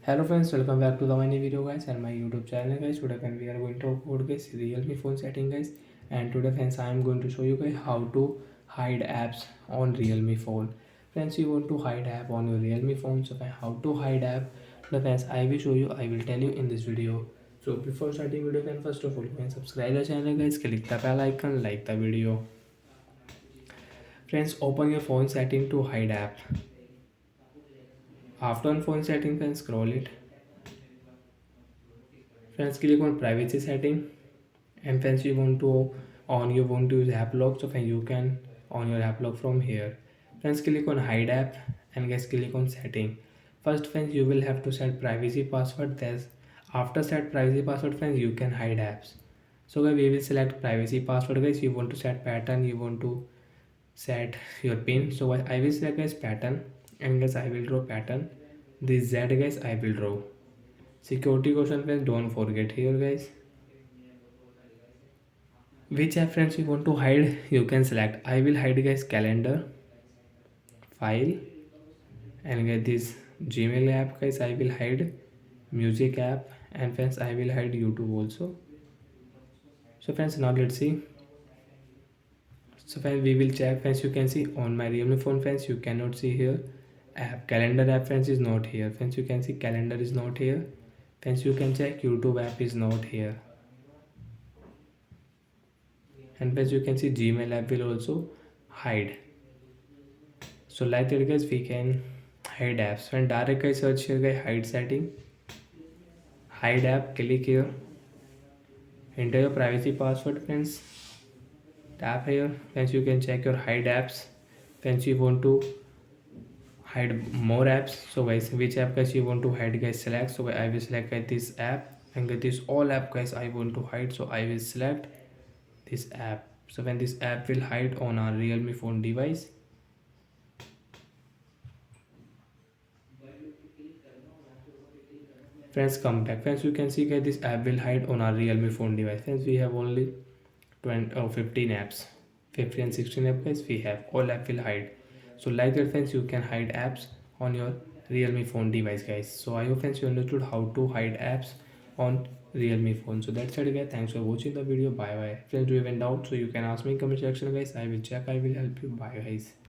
Hello friends, welcome back to the my new video guys and my YouTube channel guys. Today friends, we are going to talk about guys Realme phone setting guys, and today friends I am going to show you guys how to hide apps on Realme phone. Friends, you want to hide app on your Realme phone, so how to hide app? The friends I will show you, I will tell you in this video. So before starting video, friends, first of all you can subscribe the channel guys, click the bell icon, like the video. Friends, open your phone setting to hide app. After on phone setting, friends, scroll it. Friends, click on privacy setting, and friends you want to use app lock, so friends you can on your app lock from here. Friends, click on hide app, and guys click on setting. First friends, you will have to set privacy password. There's After set privacy password, friends, you can hide apps. So guys, we will select privacy password. Guys, you want to set pattern, you want to set your pin. So I will select guys pattern, and guys I will draw pattern. This Z guys I will draw. Security question, friends, don't forget here guys. Which app friends you want to hide, you can select. I will hide guys calendar, file, and get this Gmail app guys I will hide, music app, and friends I will hide YouTube also. So friends, now let's see. So friends, we will check. Friends, you can see on my Realme phone, friends, you cannot see here app. Calendar app friends is not here. Friends, you can see calendar is not here. Friends, you can check YouTube app is not here. And friends, you can see Gmail app will also hide. So like that guys, we can hide apps. When direct guys search here guys hide setting, hide app, click here, enter your privacy password friends, tap here. Friends, you can check your hide apps. Friends, you want to hide more apps, so guys which app guys you want to hide guys select. So I will select this app, and get this all app guys I want to hide, so I will select this app. So when this app will hide on our Realme phone device, friends come back. Friends, you can see guys this app will hide on our Realme phone device. Friends, we have only 15 apps, 15 and 16 apps guys we have. All app will hide. So like that friends, you can hide apps on your Realme phone device guys. So I hope friends you understood how to hide apps on Realme phone. So that's it guys, thanks for watching the video. Bye bye friends. Do you have any doubt, so you can ask me in comment section guys, I will check, I will help you. Bye guys.